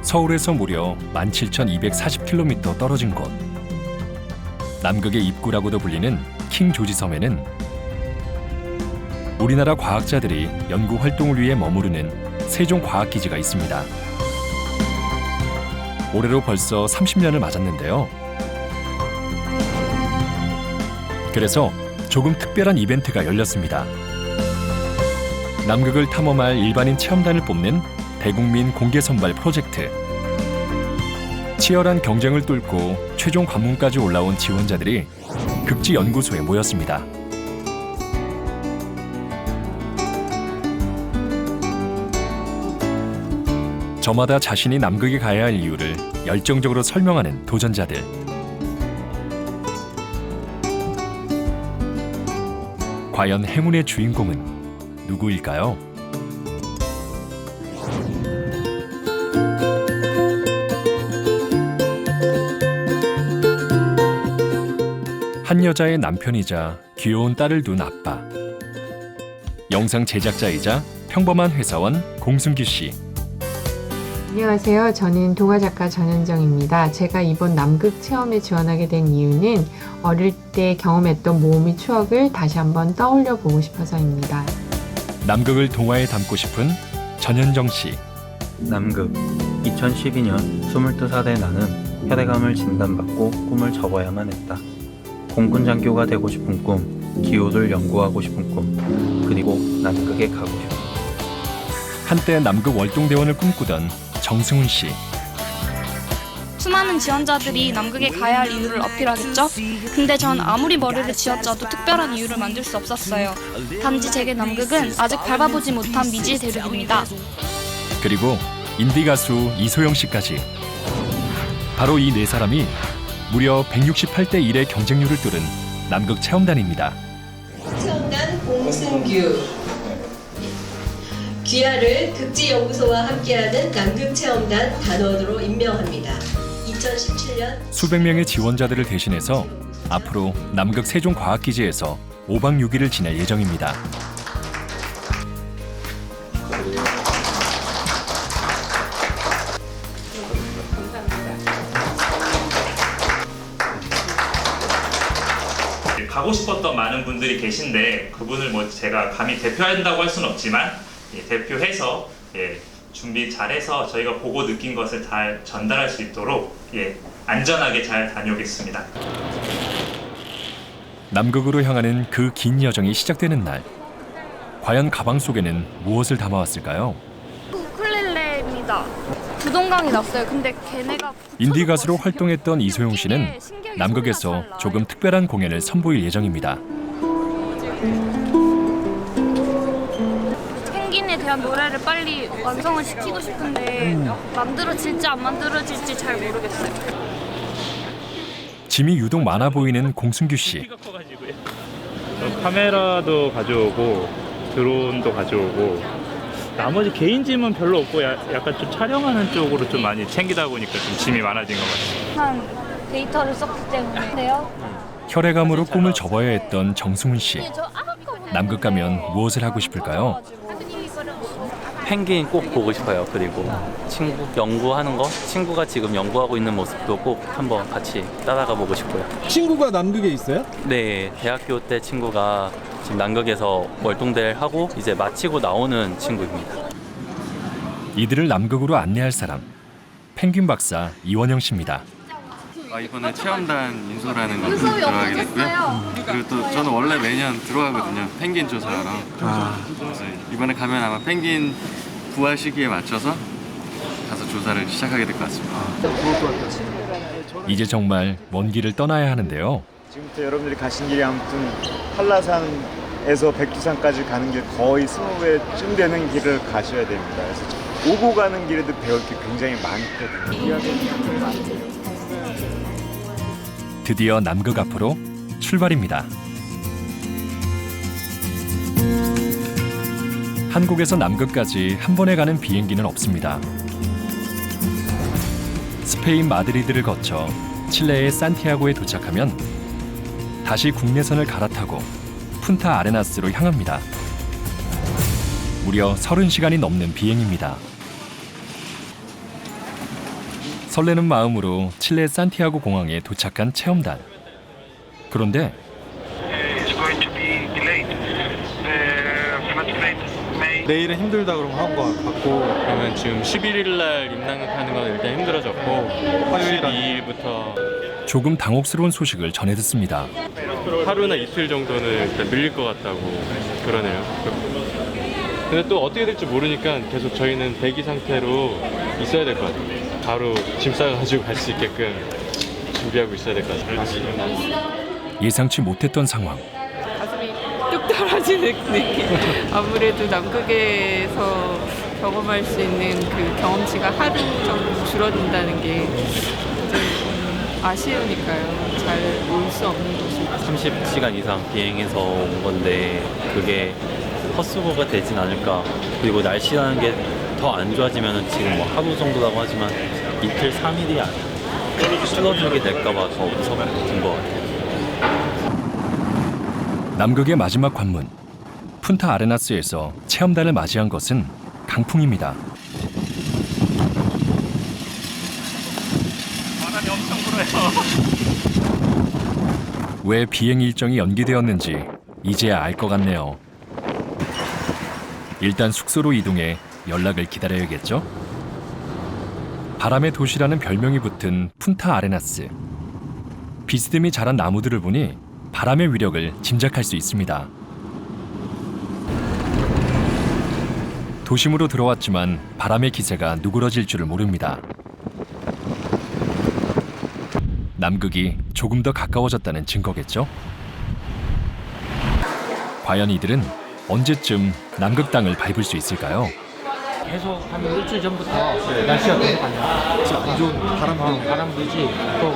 서울에서 무려 17,240km 떨어진 곳. 남극의 입구라고도 불리는 킹 조지 섬에는 우리나라 과학자들이 연구 활동을 위해 머무르는 세종과학기지가 있습니다. 올해로 벌써 30년을 맞았는데요. 그래서 조금 특별한 이벤트가 열렸습니다. 남극을 탐험할 일반인 체험단을 뽑는 대국민 공개 선발 프로젝트. 치열한 경쟁을 뚫고 최종 관문까지 올라온 지원자들이 극지 연구소에 모였습니다. 저마다 자신이 남극에 가야 할 이유를 열정적으로 설명하는 도전자들. 과연 행운의 주인공은 누구일까요? 한 여자의 남편이자 귀여운 딸을 둔 아빠. 영상 제작자이자 평범한 회사원 공승규 씨. 안녕하세요. 저는 동화작가 전현정입니다. 제가 이번 남극 체험에 지원하게 된 이유는 어릴 때 경험했던 모험의 추억을 다시 한번 떠올려 보고 싶어서입니다. 남극을 동화에 담고 싶은 전현정 씨. 남극 2012년 22살의 나는 혈액암을 진단받고 꿈을 접어야만 했다. 공군장교가 되고 싶은 꿈, 기후를 연구하고 싶은 꿈, 그리고 남극에 가고 싶은 꿈. 한때 남극 월동대원을 꿈꾸던 정승훈 씨. 수많은 지원자들이 남극에 가야 할 이유를 어필하겠죠? 근데 전 아무리 머리를 쥐어짜도 특별한 이유를 만들 수 없었어요. 단지 제게 남극은 아직 밟아보지 못한 미지의 대륙입니다. 그리고 인디 가수 이소영 씨까지. 바로 이 네 사람이 무려 168대 1의 경쟁률을 뚫은 남극 체험단입니다. 체험단 공승규. 귀하를 극지연구소와 함께하는 남극체험단 단원으로 임명합니다. 2017년 수백 명의 지원자들을 대신해서 앞으로 남극 세종과학기지에서 5박 6일을 지낼 예정입니다. 가고 싶었던 많은 분들이 계신데 그분을 제가 감히 대표한다고 할 수는 없지만 대표해서 준비 잘해서 저희가 보고 느낀 것을 잘 전달할 수 있도록 안전하게 잘 다녀오겠습니다. 남극으로 향하는 그 긴 여정이 시작되는 날. 과연 가방 속에는 무엇을 담아왔을까요? 우쿨렐레입니다. 부동강이 났어요. 근데 걔네가 인디 가수로 활동했던 이소영 씨는 남극에서 조금 특별한 공연을 선보일 예정입니다. 펭귄에 대한 노래를 빨리 완성을 시키고 싶은데 만들어질지 안 만들어질지 잘 모르겠어요. 짐이 유독 많아 보이는 공승규 씨. 카메라도 가져오고 드론도 가져오고 나머지 개인 짐은 별로 없고 약간 좀 촬영하는 쪽으로 좀 많이 챙기다 보니까 좀 짐이 많아진 것 같아요. 한 데이터를 썼기 때문에요. 혈액암으로 꿈을 접어야 했던 정승훈 씨. 남극 가면 무엇을 하고 싶을까요? 펭귄 꼭 보고 싶어요. 그리고 친구 연구하는 거, 친구가 지금 연구하고 있는 모습도 꼭 한번 같이 따라가 보고 싶고요. 친구가 남극에 있어요? 네, 대학교 때 친구가 지금 남극에서 월동대를 하고 이제 마치고 나오는 친구입니다. 이들을 남극으로 안내할 사람. 펭귄 박사 이원영 씨입니다. 이번에 체험단 인솔하는 거 들어가게 됐고요. 그리고 또 저는 원래 매년 들어가거든요. 펭귄 조사하러. 그래서 이번에 가면 아마 펭귄 부활 시기에 맞춰서 가서 조사를 시작하게 될 것 같습니다. 이제 정말 먼 길을 떠나야 하는데요. 지금부터 여러분들이 가신 길이 아무튼 한라산에서 백두산까지 가는 길 거의 20배쯤 되는 길을 가셔야 됩니다. 그래서 오고 가는 길에도 배울 게 굉장히 많거든요. 드디어 남극 앞으로 출발입니다. 한국에서 남극까지 한 번에 가는 비행기는 없습니다. 스페인 마드리드를 거쳐 칠레의 산티아고에 도착하면 다시 국내선을 갈아타고 푼타 아레나스로 향합니다. 무려 30시간이 넘는 비행입니다. 설레는 마음으로 칠레 산티아고 공항에 도착한 체험단. 그런데 내일은 힘들다 그러면 하고 갔고 그러면 지금 11일 날 입낭하는 건 일단 힘들어졌고 화요일 12일부터 조금 당혹스러운 소식을 전해 듣습니다. 하루나 이틀 정도는 일단 밀릴 것 같다고 그러네요. 근데 또 어떻게 될지 모르니까 계속 저희는 대기 상태로 있어야 될 것 같아요. 바로 짐 싸가지고 갈 수 있게끔 준비하고 있어야 될 것 같아요. 예상치 못했던 상황. 가슴이 뚝 떨어지는 느낌. 아무래도 남극에서 경험할 수 있는 그 경험치가 하루 정도 줄어든다는 게 굉장히 아쉬우니까요. 잘 올 수 없는 곳이 30시간 이상 비행해서 온 건데 그게 헛수고가 되진 않을까. 그리고 날씨라는 게 더 안 좋아지면 지금 뭐 하루 정도라고 하지만 이틀 3일이 줄어들게 될까봐 더 무서운 것 같아요. 남극의 마지막 관문 푼타 아레나스에서 체험단을 맞이한 것은 강풍입니다. 바람이 엄청 불어요. 왜 비행 일정이 연기되었는지 이제야 알 것 같네요. 일단 숙소로 이동해 연락을 기다려야겠죠? 바람의 도시라는 별명이 붙은 푼타 아레나스. 비스듬히 자란 나무들을 보니 바람의 위력을 짐작할 수 있습니다. 도심으로 들어왔지만 바람의 기세가 누그러질 줄을 모릅니다. 남극이 조금 더 가까워졌다는 증거겠죠? 과연 이들은 언제쯤 남극 땅을 밟을 수 있을까요? 계속 한 일주일 전부터 날씨가 계속 안 좋은 바람 불지 또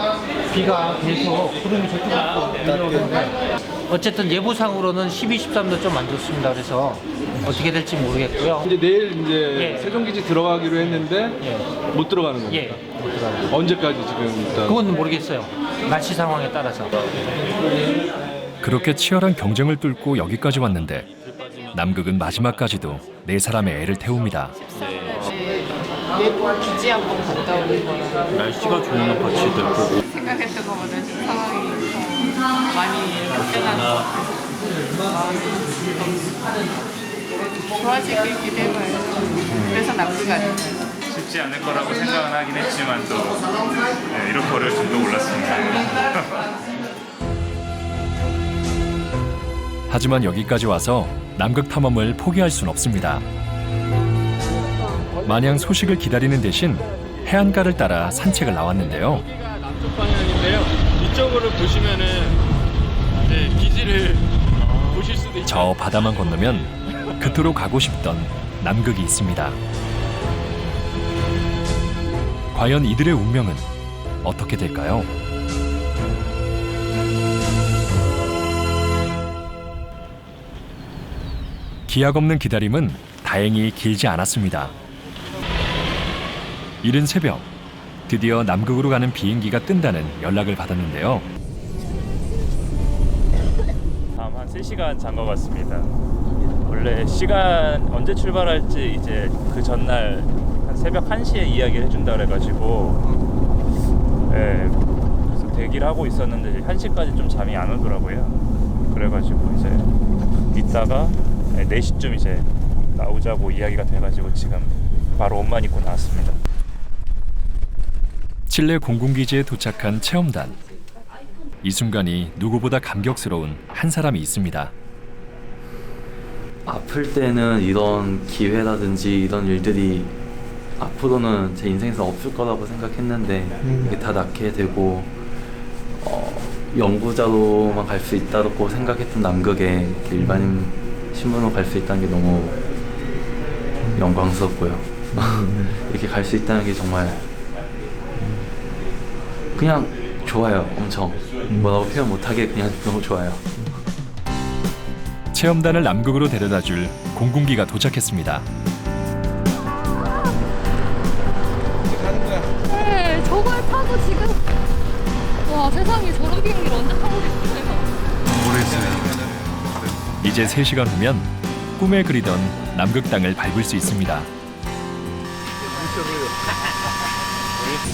비가 계속 구름이 저쪽으로 내려오는데 어쨌든 예보상으로는 12, 13도 좀 안 좋습니다. 그래서 어떻게 될지 모르겠고요. 이제 내일 이제 세종기지 들어가기로 했는데 못 들어가는 겁니다. 못 들어가요. 언제까지 지금 일단 그건 모르겠어요. 날씨 상황에 따라서. 그렇게 치열한 경쟁을 뚫고 여기까지 왔는데 남극은 마지막까지도 네 사람의 애를 태웁니다. 예쁜 기지 한번 갔다 오는 거랑 날씨가 좋으면 같이 들 거고 생각했던 것보다 좀 상황이 더 많이 바뀌어나는 것 같아서 좋아지길 기대해봐요. 그래서 남극 아니에요. 쉽지 않을 거라고 생각은 하긴 했지만 또 이렇게 어려울 줄도 몰랐습니다. 하지만 여기까지 와서 남극 탐험을 포기할 순 없습니다. 마냥 소식을 기다리는 대신 해안가를 따라 산책을 나왔는데요. 여기가 남쪽 방향인데요. 이쪽으로 보시면은 이제 기지를 보실 수도 있어요. 저 바다만 건너면 그토록 가고 싶던 남극이 있습니다. 과연 이들의 운명은 어떻게 될까요? 기약 없는 기다림은 다행히 길지 않았습니다. 이른 새벽, 드디어 남극으로 가는 비행기가 뜬다는 연락을 받았는데요. 다음 한 3시간 잔 것 같습니다. 원래 시간 언제 출발할지 이제 그 전날 한 새벽 1시에 이야기를 해준다 그래가지고 그래서 대기를 하고 있었는데 1시까지 좀 잠이 안 오더라고요. 그래가지고 이제 있다가 4시쯤 이제 나오자고 이야기가 돼가지고 지금 바로 옷만 입고 나왔습니다. 칠레 공군기지에 도착한 체험단. 이 순간이 누구보다 감격스러운 한 사람이 있습니다. 아플 때는 이런 기회라든지 이런 일들이 앞으로는 제 인생에서 없을 거라고 생각했는데 이게 다 낫게 되고 연구자로만 갈 수 있다고 생각했던 남극에 일반인 신분으로 갈 수 있다는 게 너무 영광스럽고요. 이렇게 갈 수 있다는 게 정말 그냥 좋아요. 엄청 뭐라고 표현 못하게 그냥 너무 좋아요. 체험단을 남극으로 데려다줄 공군기가 도착했습니다. 네, 저걸 타고 지금 와 세상에 저런 비행기를 언제 타보겠어요. 이제 3시간 후면 꿈에 그리던 남극 땅을 밟을 수 있습니다.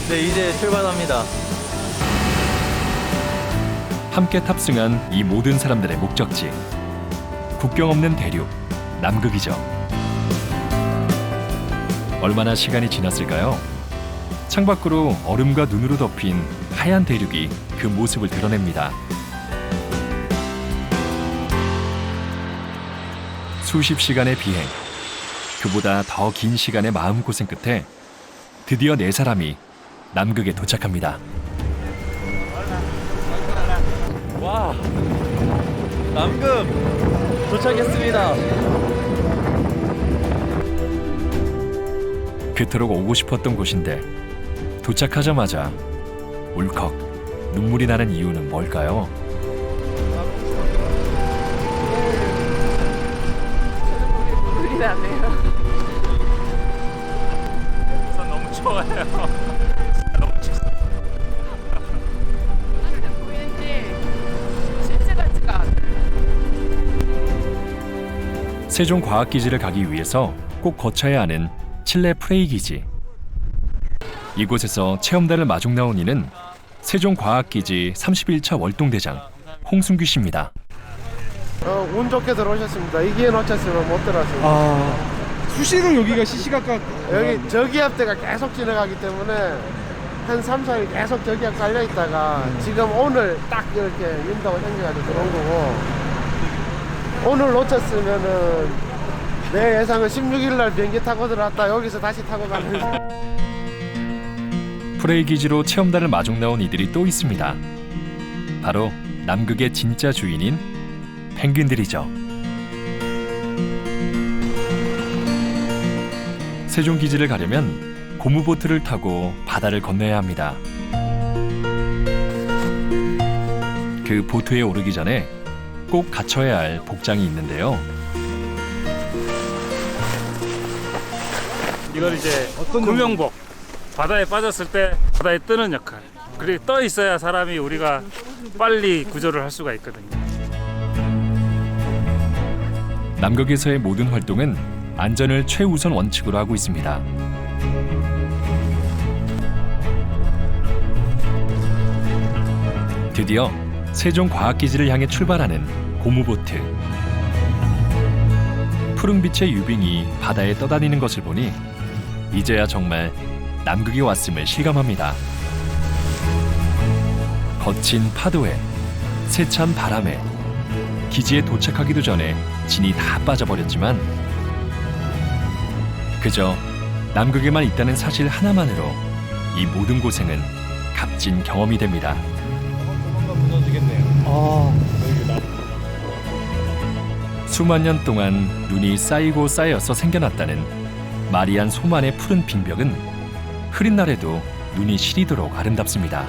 네, 이제 출발합니다. 함께 탑승한 이 모든 사람들의 목적지. 국경 없는 대륙, 남극이죠. 얼마나 시간이 지났을까요? 창밖으로 얼음과 눈으로 덮인 하얀 대륙이 그 모습을 드러냅니다. 수십 시간의 비행, 그보다 더 긴 시간의 마음고생 끝에 드디어 4사람이 남극에 도착합니다. 와, 남극 도착했습니다. 그토록 오고 싶었던 곳인데 도착하자마자 울컥 눈물이 나는 이유는 뭘까요? 눈물이 나네요. 우선 너무 좋아요. 너무 좋습니다. 보이는지 실제 같지가 않아요. 세종과학기지를 가기 위해서 꼭 거쳐야 하는 칠레 프레이 기지. 이곳에서 체험단을 마중 나온 이는 세종과학기지 31차 월동대장 홍순규 씨입니다. 운 좋게 들어오셨습니다. 이 기회 놓쳤으면 못 들어왔습니다. 수시로 여기가 시시각각 여기 저기압대가 계속 지나가기 때문에 한 3, 4일 계속 저기압 깔려 있다가 지금 오늘 딱 이렇게 윈도가 생겨가지고 들어온 거고, 오늘 놓쳤으면은 내 예상은 16일 날 비행기 타고 들어왔다 여기서 다시 타고 가는. 프레이 기지로 체험단을 마중 나온 이들이 또 있습니다. 바로 남극의 진짜 주인인 펭귄들이죠. 세종기지를 가려면 고무보트를 타고 바다를 건너야 합니다. 그 보트에 오르기 전에 꼭 갖춰야 할 복장이 있는데요. 이걸 이제 구명복. 바다에 빠졌을 때 바다에 뜨는 역할. 그리고 떠 있어야 사람이 우리가 빨리 구조를 할 수가 있거든요. 남극에서의 모든 활동은 안전을 최우선 원칙으로 하고 있습니다. 드디어 세종과학기지를 향해 출발하는 고무보트. 푸른빛의 유빙이 바다에 떠다니는 것을 보니 이제야 정말 남극에 왔음을 실감합니다. 거친 파도에 세찬 바람에 기지에 도착하기도 전에 진이 다 빠져버렸지만 그저 남극에만 있다는 사실 하나만으로 이 모든 고생은 값진 경험이 됩니다. 수만 년 동안 눈이 쌓이고 쌓여서 생겨났다는 마리안 소만의 푸른 빙벽은 흐린 날에도 눈이 시리도록 아름답습니다.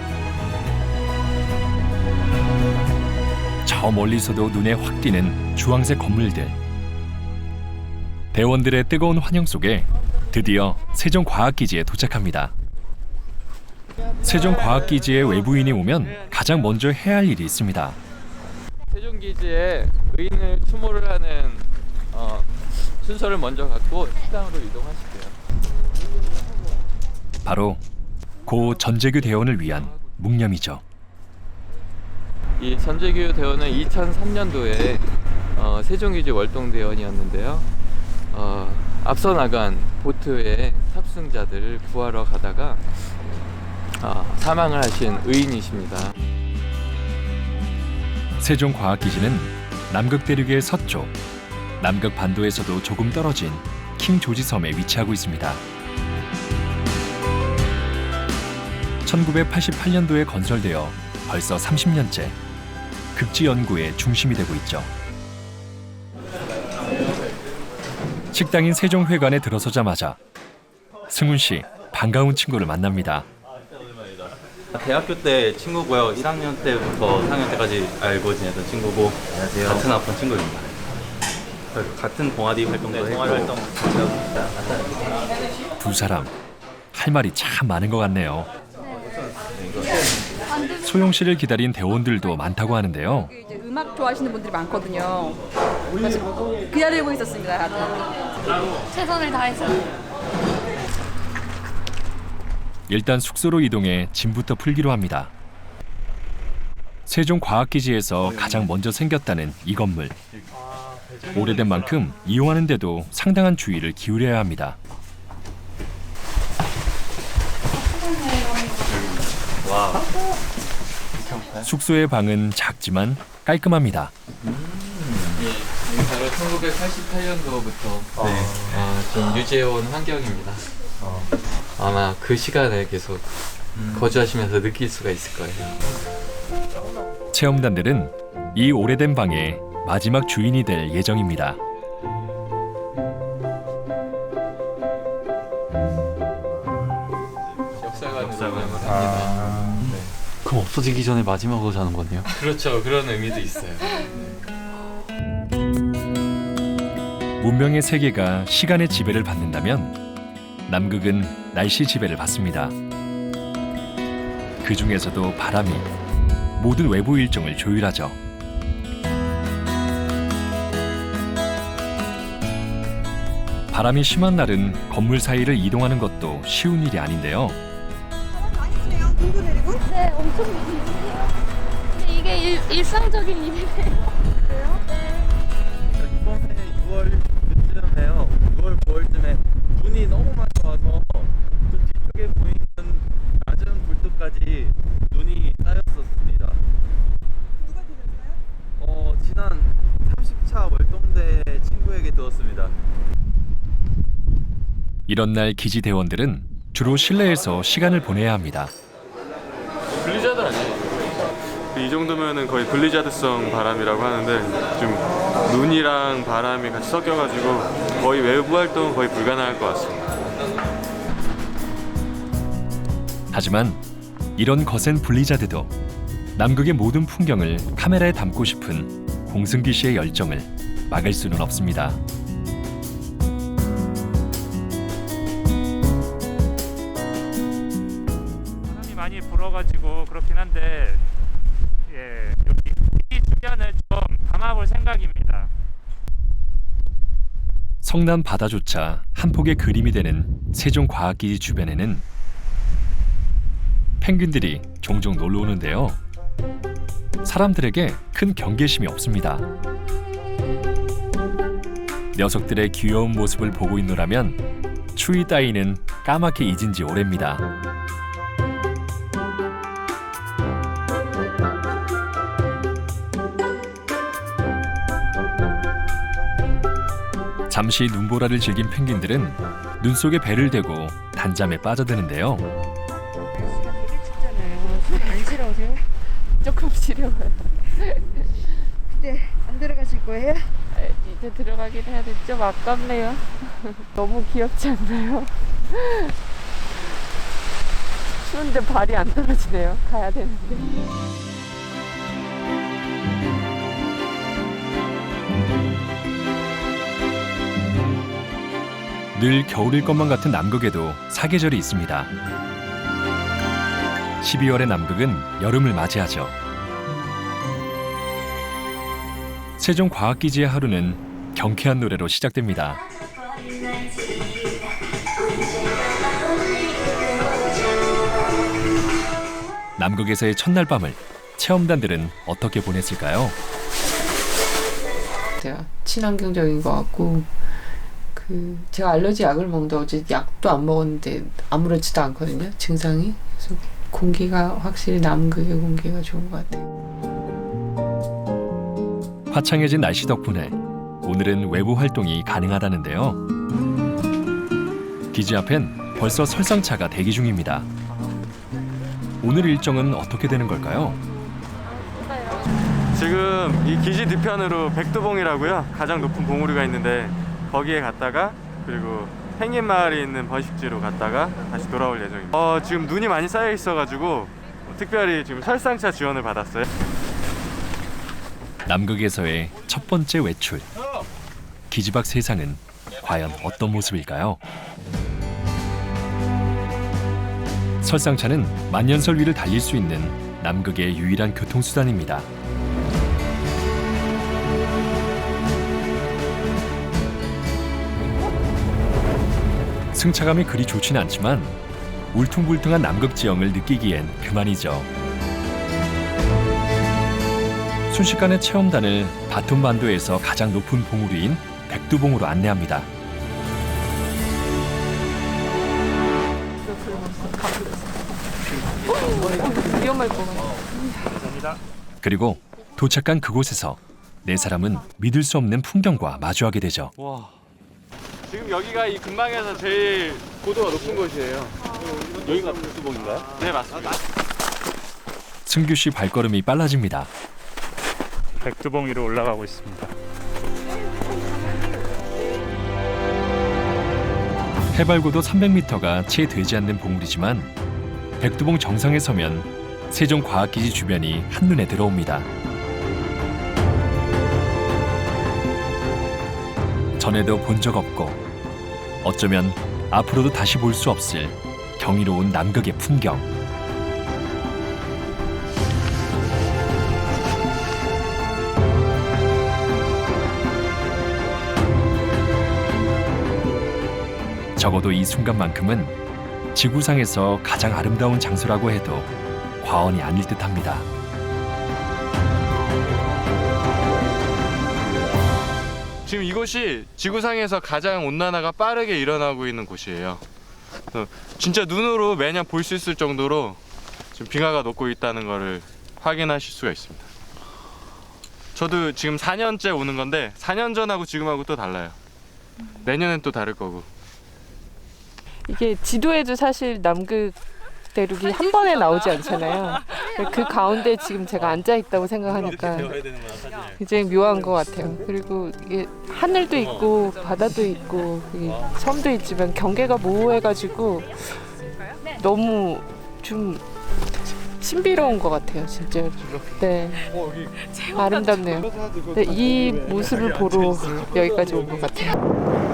저 멀리서도 눈에 확 띄는 주황색 건물들. 대원들의 뜨거운 환영 속에 드디어 세종과학기지에 도착합니다. 세종과학기지에 외부인이 오면 가장 먼저 해야 할 일이 있습니다. 세종기지에 의인을 추모를 하는 순서를 먼저 갖고 식당으로 이동하실게요. 바로 고 전재규 대원을 위한 묵념이죠. 이 전재규 대원은 2003년도에 세종기지 월동대원이었는데요. 앞서 나간 보트의 탑승자들을 구하러 가다가 사망을 하신 의인이십니다. 세종과학기지는 남극 대륙의 서쪽, 남극 반도에서도 조금 떨어진 킹 조지 섬에 위치하고 있습니다. 1988년도에 건설되어 벌써 30년째 극지 연구의 중심이 되고 있죠. 식당인 세종회관에 들어서자마자 승훈 씨 반가운 친구를 만납니다. 대학교 때 친구고요. 1학년 때부터 4학년 때까지 알고 지내던 친구고, 안녕하세요. 같은 학번 친구입니다. 같은 동아리 활동도 했고. 두 사람 할 말이 참 많은 것 같네요. 소영 씨를 기다린 대원들도 많다고 하는데요. 이제 음악 좋아하시는 분들이 많거든요. 그래서 기다리고 있었습니다. 최선을 다해서. 일단 숙소로 이동해 짐부터 풀기로 합니다. 세종과학기지에서 가장 먼저 생겼다는 이 건물. 오래된 만큼 이용하는 데도 상당한 주의를 기울여야 합니다. 와. 숙소의 방은 작지만 깔끔합니다. 예, 바로 1988년도부터 좀 유지해온 환경입니다. 아마 그 시간에 계속 거주하시면서 느낄 수가 있을 거예요. 체험단들은 이 오래된 방의 마지막 주인이 될 예정입니다. 역사관으로 합니다. 네. 그럼 없어지기 전에 마지막으로 자는 거네요? 그렇죠. 그런 의미도 있어요. 문명의 세계가 시간의 지배를 받는다면 남극은 날씨 지배를 받습니다. 그 중에서도 바람이 모든 외부 일정을 조율하죠. 바람이 심한 날은 건물 사이를 이동하는 것도 쉬운 일이 아닌데요. 네, 엄청 많으세요. 근데 이게 일상적인 일이네요. 그래요? 네. 이번에 6월 그쯤에요. 6월 9월쯤에 눈이 너무 많이 와서 저 뒤쪽에 보이는 낮은 굴뚝까지 눈이 쌓였었습니다. 누가 들었어요? 지난 30차 월동대 친구에게 들었습니다. 이런 날 기지 대원들은 주로 실내에서 시간을 보내야 합니다. 블리자드 아니에요? 이 정도면은 거의 블리자드성 바람이라고 하는데 좀 눈이랑 바람이 같이 섞여가지고 거의 외부 활동은 거의 불가능할 것 같습니다. 하지만 이런 거센 블리자드도 남극의 모든 풍경을 카메라에 담고 싶은 공승기 씨의 열정을 막을 수는 없습니다. 바람이 많이 불어가지고 그렇긴 한데 여기 이 주변을 좀 담아볼 생각입니다. 성난 바다조차 한 폭의 그림이 되는 세종과학기지 주변에는 펭귄들이 종종 놀러 오는데요. 사람들에게 큰 경계심이 없습니다. 녀석들의 귀여운 모습을 보고 있노라면 추위 따위는 까맣게 잊은 지 오래입니다. 잠시 눈보라를 즐긴 펭귄들은 눈 속에 배를 대고 단잠에 빠져드는데요. 날씨가 되게 춥잖아요. 안 싫어하세요? 조금 지려워요. 근데 안 들어가실 거예요? 이제 들어가긴 해야 돼. 좀 아깝네요. 너무 귀엽지 않나요? 추운데 발이 안 떨어지네요. 가야 되는데. 늘 겨울일 것만 같은 남극에도 사계절이 있습니다. 12월의 남극은 여름을 맞이하죠. 세종과학기지의 하루는 경쾌한 노래로 시작됩니다. 남극에서의 첫날 밤을 체험단들은 어떻게 보냈을까요? 친환경적인 것 같고 제가 알러지 약을 먹는데 어제 약도 안 먹었는데 아무렇지도 않거든요. 증상이. 그래서 공기가 확실히 남극의 공기가 좋은 것 같아요. 화창해진 날씨 덕분에 오늘은 외부 활동이 가능하다는데요. 기지 앞엔 벌써 설상차가 대기 중입니다. 오늘 일정은 어떻게 되는 걸까요? 지금 이 기지 뒤편으로 백두봉이라고요. 가장 높은 봉우리가 있는데 거기에 갔다가 그리고 펭귄 마을이 있는 번식지로 갔다가 다시 돌아올 예정입니다. 지금 눈이 많이 쌓여 있어가지고 특별히 지금 설상차 지원을 받았어요. 남극에서의 첫 번째 외출. 기지 밖 세상은 과연 어떤 모습일까요? 설상차는 만년설 위를 달릴 수 있는 남극의 유일한 교통수단입니다. 승차감이 그리 좋지는 않지만 울퉁불퉁한 남극지형을 느끼기엔 그만이죠. 순식간에 체험단을 바톤반도에서 가장 높은 봉우리인 백두봉으로 안내합니다. 위험할 것 같아. 그리고 도착한 그곳에서 네 사람은 믿을 수 없는 풍경과 마주하게 되죠. 와. 지금 여기가 이 근방에서 제일 고도가 높은 곳이에요. 여기가 백두봉인가요? 네, 맞습니다. 승규 씨 발걸음이 빨라집니다. 백두봉 위로 올라가고 있습니다. 해발고도 300m가 채 되지 않는 봉우리지만 백두봉 정상에 서면 세종과학기지 주변이 한눈에 들어옵니다. 전에도 본 적 없고 어쩌면 앞으로도 다시 볼 수 없을 경이로운 남극의 풍경. 적어도 이 순간만큼은 지구상에서 가장 아름다운 장소라고 해도 과언이 아닐 듯합니다. 지금 이곳이 지구상에서 가장 온난화가 빠르게 일어나고 있는 곳이에요. 진짜 눈으로 매년 볼 수 있을 정도로 지금 빙하가 녹고 있다는 것을 확인하실 수가 있습니다. 저도 지금 4년째 오는 건데 4년 전하고 지금하고 또 달라요. 내년엔 또 다를 거고. 이게 지도에도 사실 남극 대륙이 한 번에 나오지 않잖아요. 그 가운데 지금 제가 앉아 있다고 생각하니까 굉장히 묘한 것 같아요. 그리고 이게 하늘도 있고 바다도 있고 섬도 있지만 경계가 모호해가지고 너무 좀 신비로운 것 같아요, 진짜. 네, 아름답네요. 네, 이 모습을 보러 여기까지 온 것 같아요.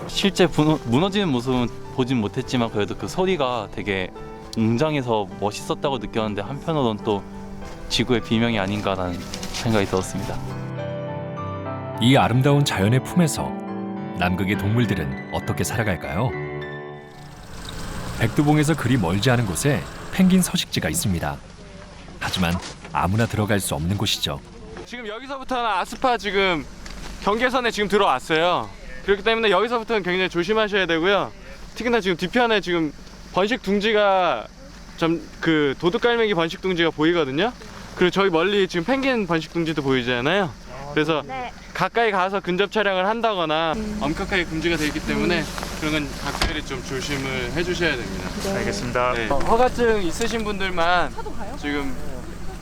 실제 무너지는 모습은 보진 못했지만 그래도 그 소리가 되게 웅장해서 멋있었다고 느꼈는데 한편으로는 또 지구의 비명이 아닌가라는 생각이 들었습니다. 이 아름다운 자연의 품에서 남극의 동물들은 어떻게 살아갈까요? 백두봉에서 그리 멀지 않은 곳에 펭귄 서식지가 있습니다. 하지만 아무나 들어갈 수 없는 곳이죠. 지금 여기서부터는 아스파 지금 경계선에 지금 들어왔어요. 그렇기 때문에 여기서부터는 굉장히 조심하셔야 되고요. 특히나 지금 뒤편에 지금 번식 둥지가 좀 그 도둑갈매기 번식 둥지가 보이거든요. 그리고 저기 멀리 지금 펭귄 번식 둥지도 보이잖아요. 그래서 가까이 가서 근접 촬영을 한다거나 엄격하게 금지가 되어 있기 때문에 그런 건 각별히 좀 조심을 해주셔야 됩니다. 알겠습니다. 네. 허가증 있으신 분들만 지금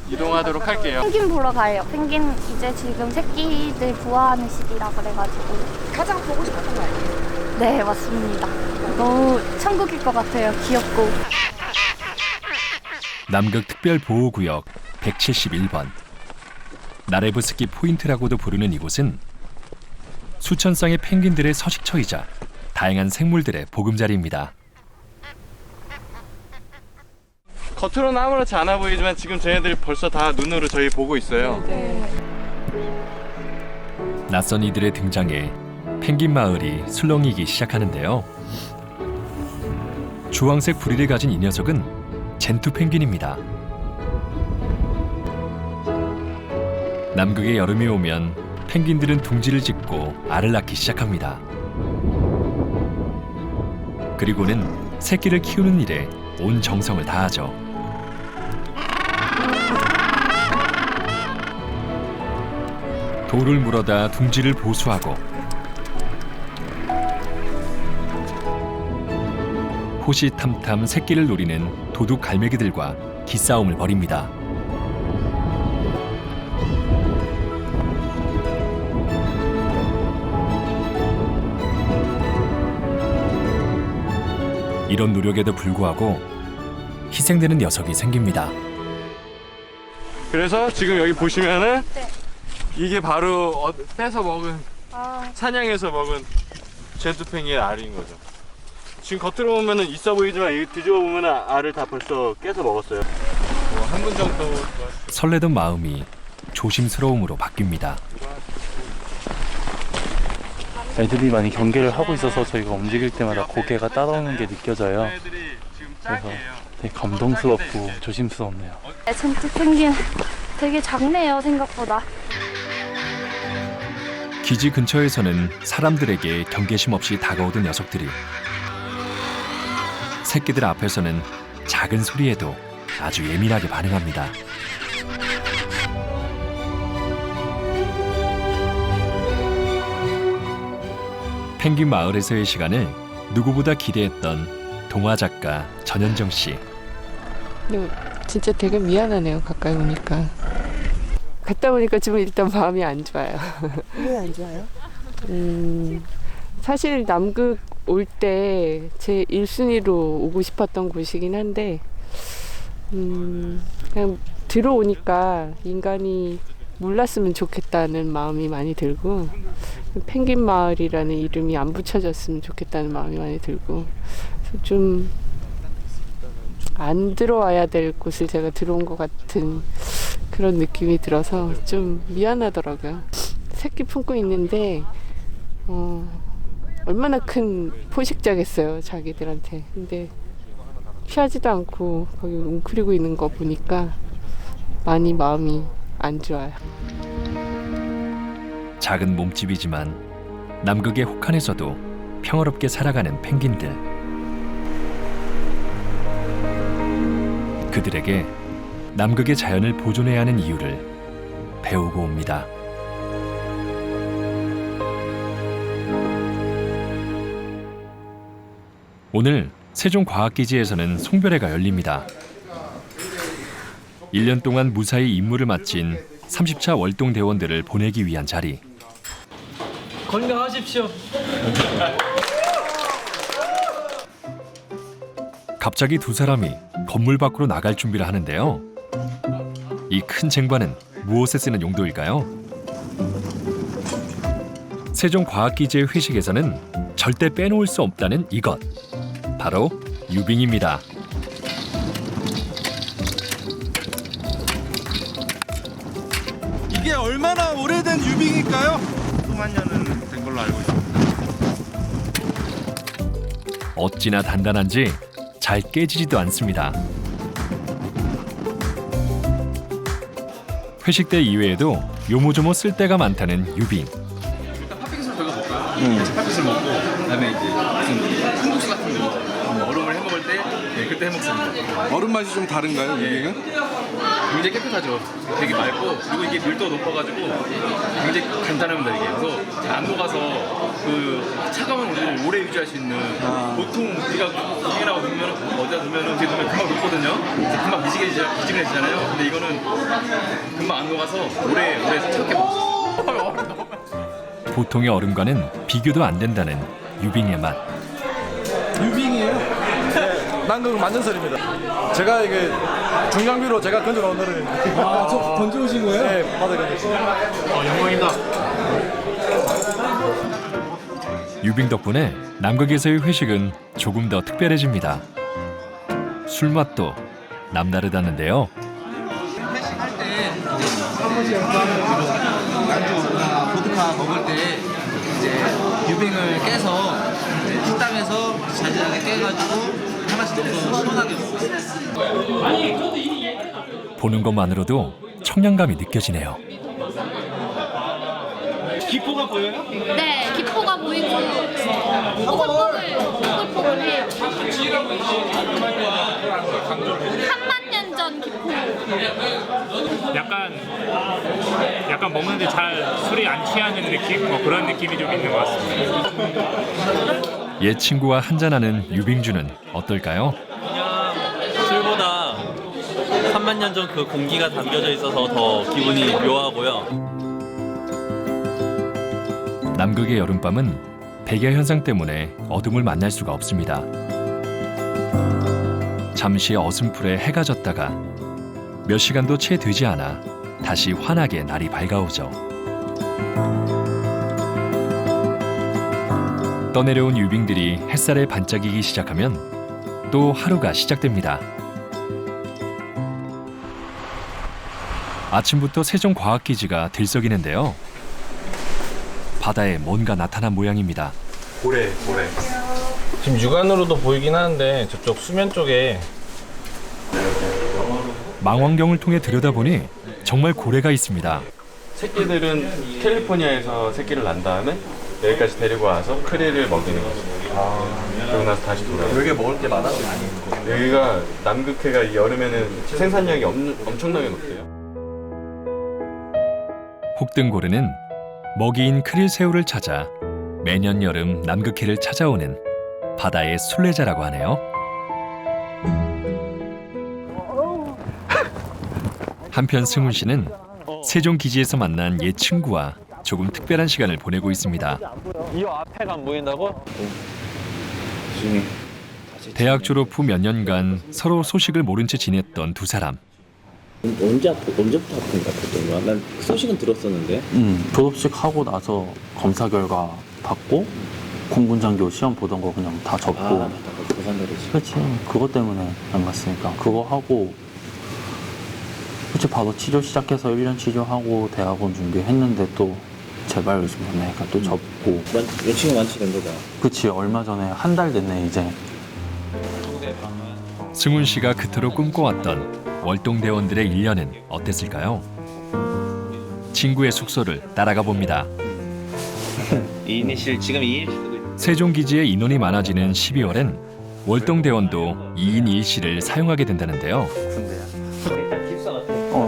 이동하도록 할게요. 펭귄 보러 가요. 펭귄 이제 지금 새끼들 부화하는 시기라 그래가지고 가장 보고 싶었던 거 아니에요? 네, 맞습니다. 너무 천국일 것 같아요. 귀엽고. 남극 특별보호구역 171번. 나레브 스키 포인트라고도 부르는 이곳은 수천 쌍의 펭귄들의 서식처이자 다양한 생물들의 보금자리입니다. 겉으로는 아무렇지 않아 보이지만 지금 쟤네들이 벌써 다 눈으로 저희 보고 있어요. 낯선 이들의 등장에 펭귄 마을이 술렁이기 시작하는데요. 주황색 부리를 가진 이 녀석은 젠투 펭귄입니다. 남극의 여름이 오면 펭귄들은 둥지를 짓고 알을 낳기 시작합니다. 그리고는 새끼를 키우는 일에 온 정성을 다하죠. 돌을 물어다 둥지를 보수하고 호시탐탐 새끼를 노리는 도둑 갈매기들과 기싸움을 벌입니다. 이런 노력에도 불구하고 희생되는 녀석이 생깁니다. 그래서 지금 여기 보시면은 이게 바로 뺏어 먹은 사냥해서 먹은 젠투팽이의 알인 거죠. 지금 겉으로 보면은 있어 보이지만 이 뒤집어 보면은 알을 다 벌써 깨서 먹었어요. 한 분 정도. 설레던 마음이 조심스러움으로 바뀝니다. 애들이 많이 경계를 하고 있어서 저희가 움직일 때마다 고개가 따라오는 게 느껴져요. 그래서 되게 감동스럽고 조심스럽네요. 전투 펭귄 되게 작네요, 생각보다. 기지 근처에서는 사람들에게 경계심 없이 다가오던 녀석들이 새끼들 앞에서는 작은 소리에도 아주 예민하게 반응합니다. 펭귄 마을에서의 시간을 누구보다 기대했던 동화 작가 전현정 씨. 근데 진짜 되게 미안하네요. 가까이 오니까. 갔다 오니까 지금 일단 마음이 안 좋아요. 왜 안 좋아요? 사실 남극 올 때 제 1순위로 오고 싶었던 곳이긴 한데 그냥 들어오니까 인간이 몰랐으면 좋겠다는 마음이 많이 들고 펭귄 마을이라는 이름이 안 붙여졌으면 좋겠다는 마음이 많이 들고 좀 안 들어와야 될 곳을 제가 들어온 것 같은 그런 느낌이 들어서 좀 미안하더라고요. 새끼 품고 있는데 얼마나 큰 포식자겠어요, 자기들한테. 근데 피하지도 않고 거기 웅크리고 있는 거 보니까 많이 마음이 안 좋아요. 작은 몸집이지만 남극의 혹한에서도 평화롭게 살아가는 펭귄들. 그들에게 남극의 자연을 보존해야 하는 이유를 배우고 옵니다. 오늘 세종과학기지에서는 송별회가 열립니다. 1년 동안 무사히 임무를 마친 30차 월동대원들을 보내기 위한 자리. 건강하십시오. 갑자기 두 사람이 건물 밖으로 나갈 준비를 하는데요. 이 큰 쟁반은 무엇에 쓰는 용도일까요? 세종과학기지의 회식에서는 절대 빼놓을 수 없다는 이것. 바로 유빙입니다. 이게 얼마나 오래된 유빙일까요? 수만 년은 된 걸로 알고 있습니다. 어찌나 단단한지 잘 깨지지도 않습니다. 회식 때 이외에도 요모조모 쓸데가 많다는 유빙. 팥빙수를 저희가 먹고요. 팥빙수를 먹고 그다음에 이제 무슨 콩국수 같은 거 얼음을 해 먹을 때 그때 해 먹습니다. 얼음 맛이 좀 다른가요, 유빙은? 굉장히 깨끗하죠. 되게 맑고 그리고 이게 밀도가 높아가지고 굉장히 간단합니다 이게. 그래서 잘 안 녹아서 그 차가운 온도를 오래 유지할 수 있는 보통 우리가 유빙이라고 넣으면 어디다 넣으면 뒤에 넣으면 금방 녹거든요. 금방 미지근해지잖아요. 근데 이거는 금방 안 녹아서 오래 차갑게 먹었어요. 보통의 얼음과는 비교도 안 된다는 유빙의 맛. 유빙이에요? 네, 남극 만년설입니다. 제가 이게 중장비로 제가 건져놓은 거를 저 던져오신 거예요? 네, 바닥에 던졌어요. 영광입니다. 유빙 덕분에 남극에서의 회식은 조금 더 특별해집니다. 술맛도 남다르다는데요. 회식할 때 안주나 보드카 먹을 때 이제 유빙을 깨서 이제 식당에서 자잘하게 깨가지고 하나씩 넣어서 시원하게 먹었어요. 보는 것만으로도 청량감이 느껴지네요. 기포가 보여요? 네, 기포가 보이고 뽀글뽀글해요. 3만 년 전 기포. 약간 먹는데 잘 술이 안 취하는 느낌? 뭐 그런 느낌이 좀 있는 것 같습니다. 옛 친구와 한잔하는 유빙주는 어떨까요? 술보다 3만 년 전 그 공기가 담겨져 있어서 더 기분이 묘하고요. 남극의 여름밤은 백야 현상 때문에 어둠을 만날 수가 없습니다. 잠시 어슴풀에 해가 졌다가 몇 시간도 채 되지 않아 다시 환하게 날이 밝아오죠. 떠내려온 유빙들이 햇살에 반짝이기 시작하면 또 하루가 시작됩니다. 아침부터 세종과학기지가 들썩이는데요. 바다에 뭔가 나타난 모양입니다. 고래. 지금 육안으로도 보이긴 하는데 저쪽 수면 쪽에 망원경을 통해 들여다보니 정말 고래가 있습니다. 새끼들은 캘리포니아에서 새끼를 낳은 다음에 여기까지 데리고 와서 크릴을 먹이는 거죠. 그러고 나서 다시 돌아와요. 여기가 먹을 게 많아서 여기가 남극해가 이 여름에는 생산량이 엄청나게 높대요. 혹등고래는 먹이인 크릴새우를 찾아 매년 여름 남극해를 찾아오는 바다의 순례자라고 하네요. 한편 승훈 씨는 세종 기지에서 만난 옛 친구와 조금 특별한 시간을 보내고 있습니다. 이 앞에가 안 보인다고? 대학 졸업 후 몇 년간 서로 소식을 모른 채 지냈던 두 사람. 언제부터 아픈가 보던 거야? 난 소식은 들었었는데. 졸업식 하고 나서 검사 결과 받고 공군장교 시험 보던 거 그냥 다 접고. 그렇지. 그것 때문에 안 갔으니까 그거 하고 그치 바로 치료 시작해서 1년 치료하고 대학원 준비했는데 또 재발 의심 받으니까 또 접고. 여친이 완치된 거다. 그치 얼마 전에 한 달 됐네 이제. 승훈 씨가 그토록 꿈꿔왔던 월동대원들의 1년은 어땠을까요? 친구의 숙소를 따라가 봅니다. 2인실 지금 2인 세종기지에 인원이 많아지는 12월엔 월동대원도 2인 1실을 사용하게 된다는데요.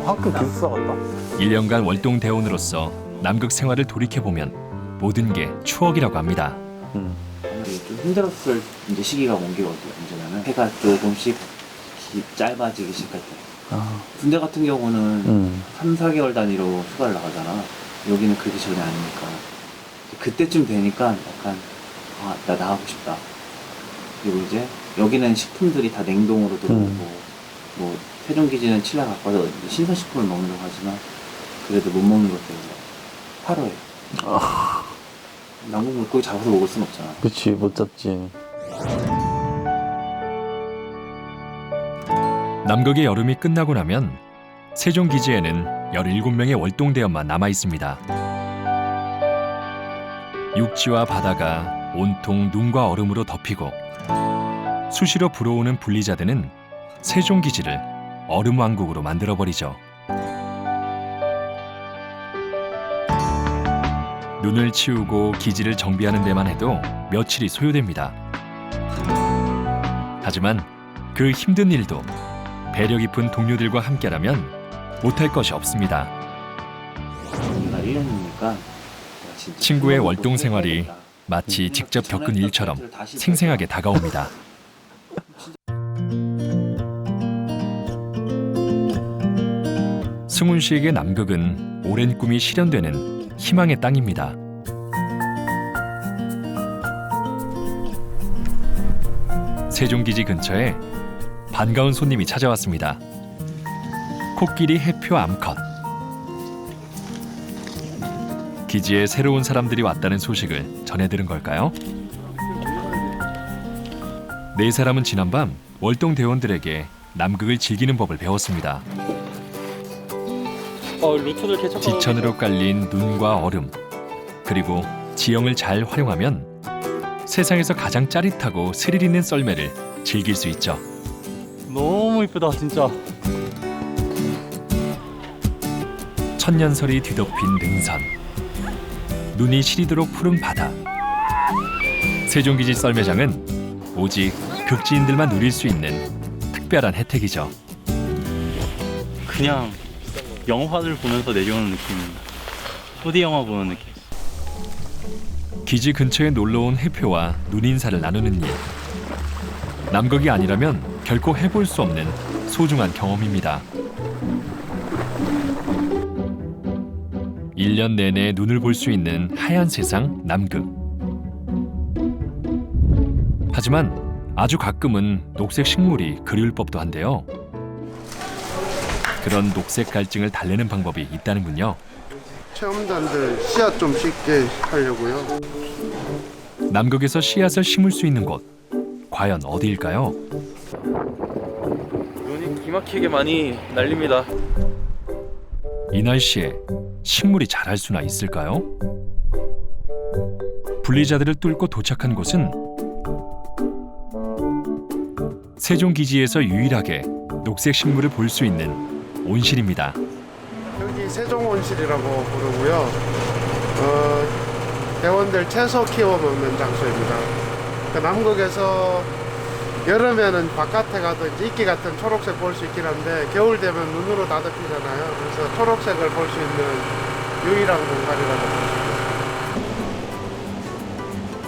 학교 기숙사 같다. 1년간 월동대원으로서 남극 생활을 돌이켜보면 모든 게 추억이라고 합니다. 좀 힘들었을 이제 시기가 온 게 언제냐면 해가 조금씩 짧아지기 시작할 때. 군대 같은 경우는 3, 4개월 단위로 휴가를 나가잖아. 여기는 그게 전혀 아니니까. 그때쯤 되니까 약간 나 나가고 싶다. 그리고 이제 여기는 식품들이 다 냉동으로 들어오고 뭐 세종기지는 칠라 갖고 와서 신선식품을 먹으려고 하지만 그래도 못 먹는 것 때문에 8호에 남극 물고기 잡아서 먹을 순 없잖아. 그치 못 잡지. 남극의 여름이 끝나고 나면 세종기지에는 17명의 월동대원만 남아 있습니다. 육지와 바다가 온통 눈과 얼음으로 덮이고 수시로 불어오는 분리자드는 세종기지를 얼음왕국으로 만들어버리죠. 눈을 치우고 기지를 정비하는 데만 해도 며칠이 소요됩니다. 하지만 그 힘든 일도 배려 깊은 동료들과 함께라면 못할 것이 없습니다. 친구의 월동 생활이 마치 직접 겪은 일처럼 생생하게 다가옵니다. 승훈 씨에게 남극은 오랜 꿈이 실현되는 희망의 땅입니다. 세종기지 근처에 반가운 손님이 찾아왔습니다. 코끼리 해표 암컷. 기지에 새로운 사람들이 왔다는 소식을 전해들은 걸까요? 네 사람은 지난밤 월동 대원들에게 남극을 즐기는 법을 배웠습니다. 루트를 개척하고 지천으로 깔린 눈과 얼음, 그리고 지형을 잘 활용하면 세상에서 가장 짜릿하고 스릴 있는 썰매를 즐길 수 있죠. 너무 이쁘다 진짜. 천년설이 뒤덮인 능선, 눈이 시리도록 푸른 바다. 세종기지 썰매장은 오직 극지인들만 누릴 수 있는 특별한 혜택이죠. 그냥 영화를 보면서 내려오는 느낌입니다. 4D 영화 보는 느낌. 기지 근처에 놀러온 해표와 눈인사를 나누는 일. 남극이 아니라면 결코 해볼 수 없는 소중한 경험입니다. 1년 내내 눈을 볼 수 있는 하얀 세상 남극. 하지만 아주 가끔은 녹색 식물이 그리울 법도 한데요. 그런 녹색 갈증을 달래는 방법이 있다는군요. 체험단들 씨앗 좀 쉽게 하려고요. 남극에서 씨앗을 심을 수 있는 곳, 과연 어디일까요? 눈이 기막히게 많이 날립니다. 이 날씨에 식물이 자랄 수나 있을까요? 분리자들을 뚫고 도착한 곳은 세종기지에서 유일하게 녹색 식물을 볼 수 있는 온실입니다. 여기 세종온실이라고 부르고요. 대원들 채소 키워 먹는 장소입니다. 그 남극에서 여름에는 바깥에 가도 이제 이끼 같은 초록색 볼 수 있긴 한데 겨울 되면 눈으로 다 덮이잖아요. 그래서 초록색을 볼 수 있는 유일한 공간이라고 보시면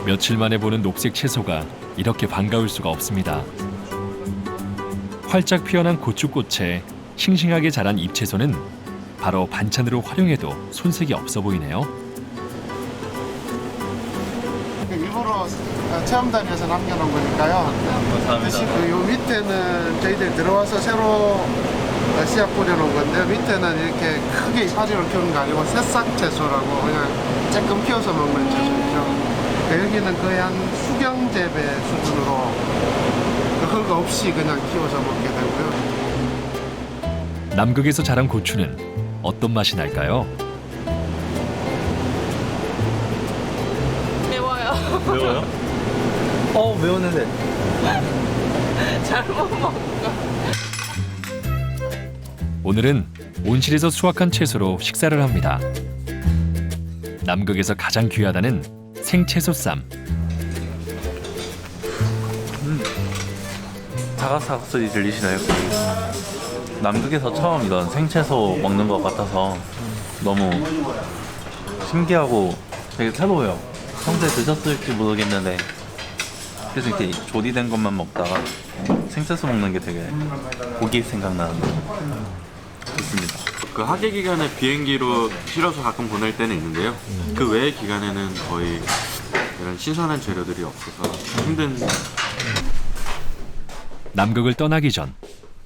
며칠 만에 보는 녹색 채소가 이렇게 반가울 수가 없습니다. 활짝 피어난 고추꽃에 싱싱하게 자란 잎채소는 바로 반찬으로 활용해도 손색이 없어 보이네요. 일부러 체험단위에서 남겨놓은 거니까요. 대신 요 밑에는 저희들이 들어와서 새로 씨앗 뿌려놓은 건데 밑에는 이렇게 크게 이파리를 키우는 거 아니고 새싹 채소라고 그냥 조금 키워서 먹는 채소죠. 여기는 거의 한 수경 재배 수준으로 흙 없이 그냥 키워서 먹게 되고요. 남극에서 자란 고추는 어떤 맛이 날까요? 매워요. 매워요? 매웠는데. 잘못 먹어. 오늘은 온실에서 수확한 채소로 식사를 합니다. 남극에서 가장 귀하다는 생채소쌈. 사각사각 소리 들리시나요? 남극에서 처음 이런 생채소 먹는 것 같아서 너무 신기하고 되게 새로워요. 평소에 드셨을지 모르겠는데 그래서 이렇게 조리된 것만 먹다가 생채소 먹는 게 되게 고기 생각나는데 좋습니다. 그 학예 기간에 비행기로 실어서 가끔 보낼 때는 있는데요. 그 외의 기간에는 거의 이런 신선한 재료들이 없어서 힘든. 남극을 떠나기 전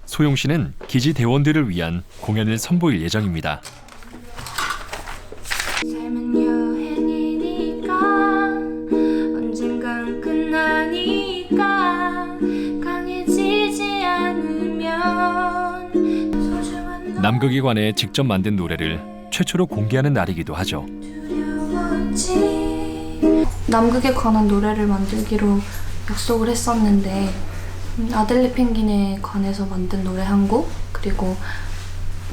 소용 씨는 기지 대원들을 위한 공연을 선보일 예정입니다. 삶은 여행이니까 언젠간 끝나니까 강해지지 않으면 소중한 남극에 관해 직접 만든 노래를 최초로 공개하는 날이기도 하죠. 남극에 관한 노래를 만들기로 약속을 했었는데 아델리 펭귄에 관해서 만든 노래 한 곡, 그리고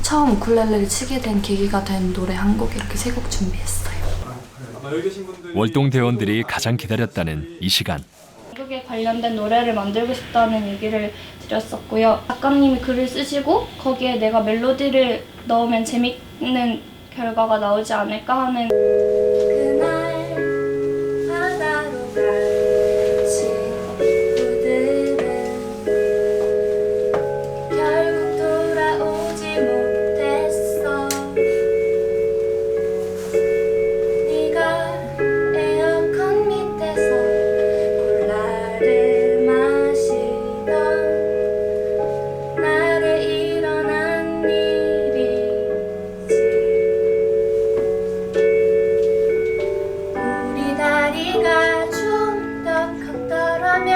처음 우쿨렐레를 치게 된 계기가 된 노래 한 곡, 이렇게 3곡 준비했어요. 월동 대원들이 가장 기다렸다는 이 시간. 남극에 관련된 노래를 만들고 싶다는 얘기를 드렸었고요. 작가님이 글을 쓰시고 거기에 내가 멜로디를 넣으면 재밌는 결과가 나오지 않을까 하는. 그날 바다로 갈 친구들은 결국 돌아오지 못했어. 네가 에어컨 밑에서 콜라를 마시던 날에 일어난 일이지. 우리 다리가 좀 더 컸더라면,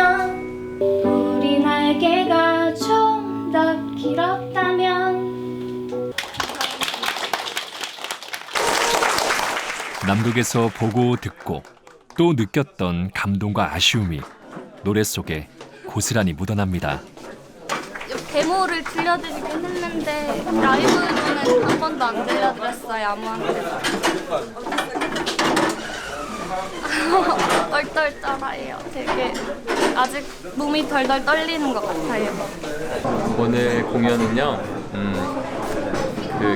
우리 날개가 좀 더 길었다면. 남극에서 보고 듣고 또 느꼈던 감동과 아쉬움이 노래 속에 고스란히 묻어납니다. 데모를 들려드리긴 했는데 라이브로는 한 번도 안 들려드렸어요, 아무한테도. 떨떨떨해요. 되게 아직 몸이 덜덜 떨리는 것 같아요. 오늘 공연은요,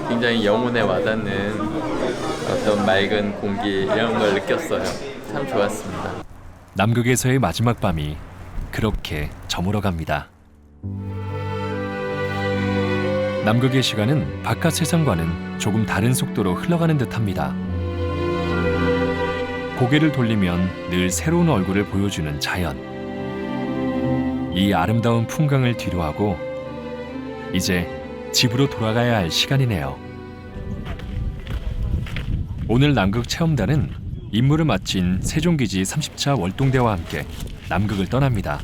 굉장히 영혼에 와닿는 어떤 맑은 공기 이런 걸 느꼈어요. 참 좋았습니다. 남극에서의 마지막 밤이 그렇게 저물어갑니다. 남극의 시간은 바깥 세상과는 조금 다른 속도로 흘러가는 듯합니다. 고개를 돌리면 늘 새로운 얼굴을 보여주는 자연. 이 아름다운 풍광을 뒤로하고 이제 집으로 돌아가야 할 시간이네요. 오늘 남극 체험단은 임무를 마친 세종기지 30차 월동대와 함께 남극을 떠납니다.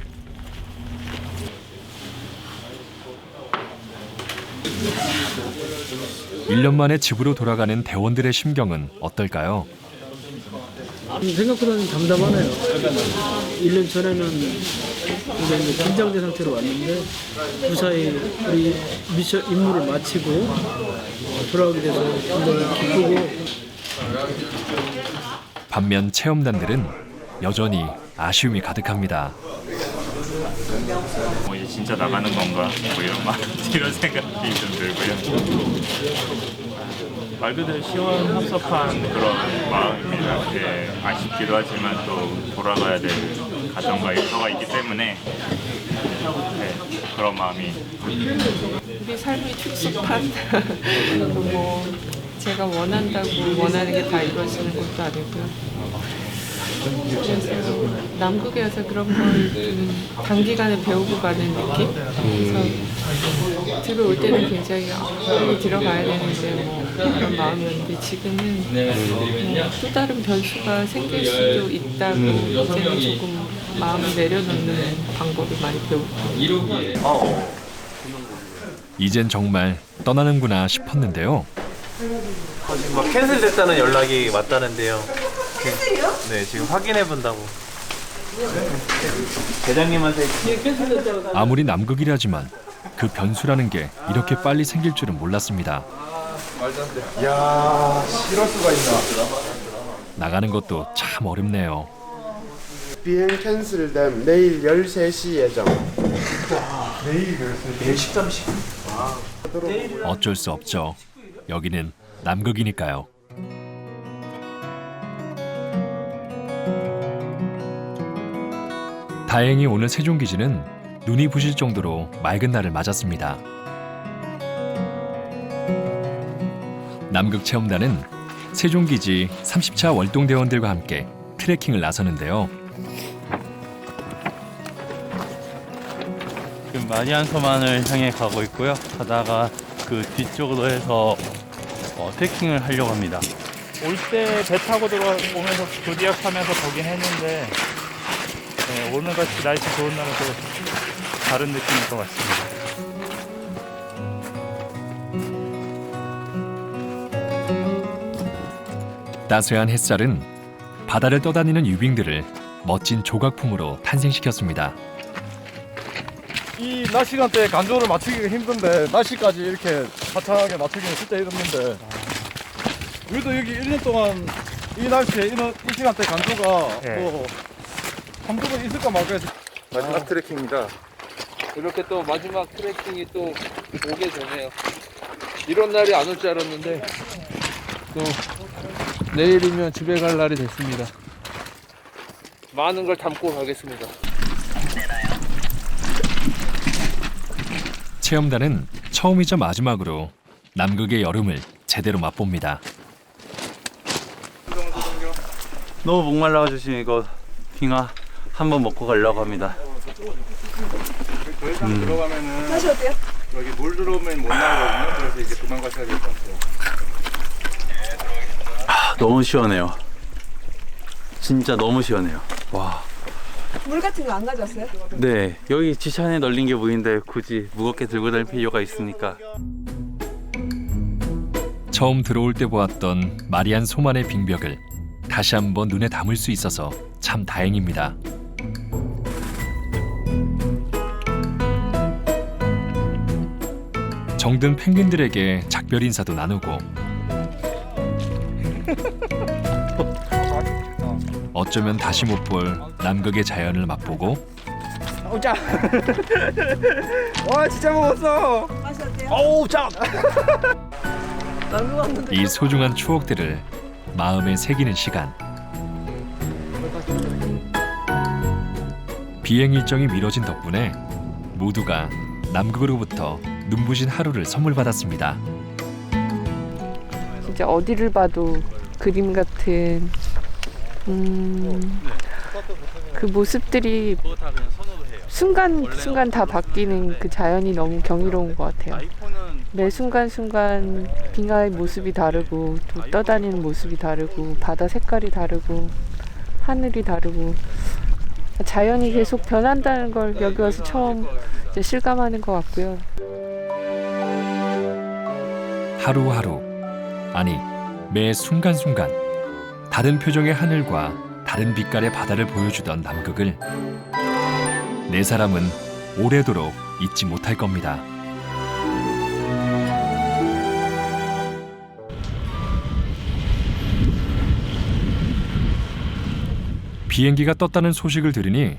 (1년) 만에 집으로 돌아가는 대원들의 심경은 어떨까요? 생각보다는 담담하네요. 1년 전에는 이제 긴장된 상태로 왔는데 무사히 우리 미션 임무를 마치고 돌아오게 돼서 굉장히 기쁘고. 반면 체험단들은 여전히 아쉬움이 가득합니다. 뭐 이제 진짜 나가는 건가 뭐 이런 생각이 좀 들고요. 말 그대로 시원섭섭한 그런 마음입니다. 예, 아쉽기도 하지만 또 돌아가야 될 가정과 일터가 있기 때문에 그런 마음이. 우리 삶이 축소판 뭐 제가 원한다고 원하는 게 다 이루어지는 것도 아니고요. 그래서 남극에 와서 그런 걸 단기간에 배우고 가는 느낌? 그래서 들어올 때는 굉장히 빨리 들어가야 되는데 뭐 그런 마음이었는데 지금은 또 다른 변수가 생길 수도 있다고 이제는 조금 마음을 내려놓는 방법을 많이 배우고. 이젠 정말 떠나는구나 싶었는데요. 지금 캔슬됐다는 연락이 왔다는데요. 캔슬이요? 네, 지금 확인해 본다고. 대장님한테. 아무리 남극이라지만 그 변수라는 게 이렇게 빨리 생길 줄은 몰랐습니다. 말도 안 돼. 이야, 이럴 수가 있나. 나가는 것도 참 어렵네요. 비행 캔슬됨. 내일 13시 예정. 내일 13시. 내일 13시. 어쩔 수 없죠. 여기는 남극이니까요. 다행히 오늘 세종기지는 눈이 부실 정도로 맑은 날을 맞았습니다. 남극체험단은 세종기지 30차 월동대원들과 함께 트레킹을 나서는데요. 지금 마리안섬안을 향해 가고 있고요. 가다가 그 뒤쪽으로 해서 트레킹을 하려고 합니다. 올 때 배 타고 들어오면서 조디악하면서 보긴 했는데 오늘같이 날씨 좋은 날은 또 다른 느낌일 것 같습니다. 따스한 햇살은 바다를 떠다니는 유빙들을 멋진 조각품으로 탄생시켰습니다. 이 낮 시간대에 간조를 맞추기가 힘든데 날씨까지 이렇게 화창하게 맞추기는 진짜 힘든데 우리도 여기 1년 동안 이 날씨에 이 시간대 간조가 뭐 한두 번 있을까 말까 해서 마지막 트레킹입니다. 이렇게 또 마지막 트레킹이 또 오게 되네요. 이런 날이 안 올 줄 알았는데 또 내일이면 집에 갈 날이 됐습니다. 많은 걸 담고 가겠습니다. 체험단은 처음이자 마지막으로 남극의 여름을 제대로 맛봅니다. 너무 목말라가지고 지금 이거 빙하 한번 먹고 가려고 합니다. 더 이상 들어가면은 다시 어때요? 여기 물 들어오면 못 나오거든요. 그래서 이제 그만 가셔야 될 것 같아요. 너무 시원해요. 진짜 너무 시원해요. 와. 물 같은 거 안 가져왔어요? 네, 여기 지천에 널린 게 보이는데 굳이 무겁게 들고 다닐 필요가 있습니까? 처음 들어올 때 보았던 마리안 소만의 빙벽을 다시 한번 눈에 담을 수 있어서 참 다행입니다. 정든 펭귄들에게 작별 인사도 나누고 어쩌면 다시 못 볼 남극의 자연을 맛보고 오자. 와 진짜 먹었어. 맛이 어때요? 어우 짱. 이 소중한 추억들을 마음에 새기는 시간. 비행 일정이 미뤄진 덕분에 모두가 남극으로부터 눈부신 하루를 선물 받았습니다. 진짜 어디를 봐도 그림 같은 그 모습들이 순간순간 다 바뀌는 그 자연이 너무 경이로운 것 같아요. 매 순간순간 빙하의 모습이 다르고 또 떠다니는 모습이 다르고 바다 색깔이 다르고 하늘이 다르고 자연이 계속 변한다는 걸 여기 와서 처음 이제 실감하는 것 같고요. 하루하루, 아니 매 순간순간 다른 표정의 하늘과 다른 빛깔의 바다를 보여주던 남극을 네 사람은 오래도록 잊지 못할 겁니다. 비행기가 떴다는 소식을 들으니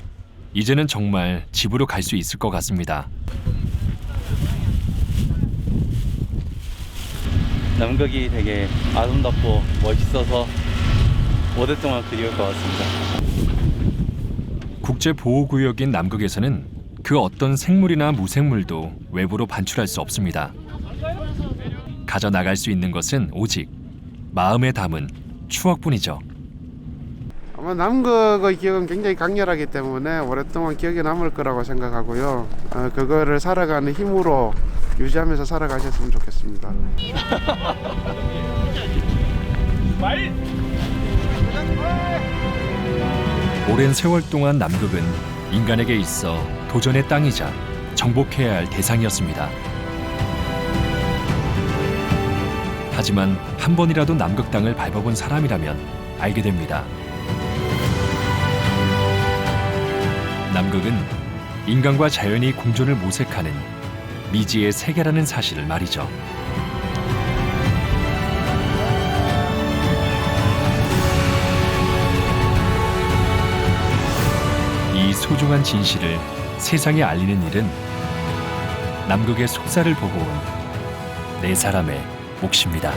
이제는 정말 집으로 갈 수 있을 것 같습니다. 남극이 되게 아름답고 멋있어서 오랫동안 그리울 것 같습니다. 국제보호구역인 남극에서는 그 어떤 생물이나 무생물도 외부로 반출할 수 없습니다. 가져나갈 수 있는 것은 오직 마음에 담은 추억뿐이죠. 아마 남극의 기억은 굉장히 강렬하기 때문에 오랫동안 기억에 남을 거라고 생각하고요. 그거를 살아가는 힘으로 유지하면서 살아가셨으면 좋겠습니다. 오랜 세월 동안 남극은 인간에게 있어 도전의 땅이자 정복해야 할 대상이었습니다. 하지만 한 번이라도 남극 땅을 밟아본 사람이라면 알게 됩니다. 남극은 인간과 자연이 공존을 모색하는 미지의 세계라는 사실을 말이죠. 이 소중한 진실을 세상에 알리는 일은 남극의 속살을 보고 온 네 사람의 몫입니다.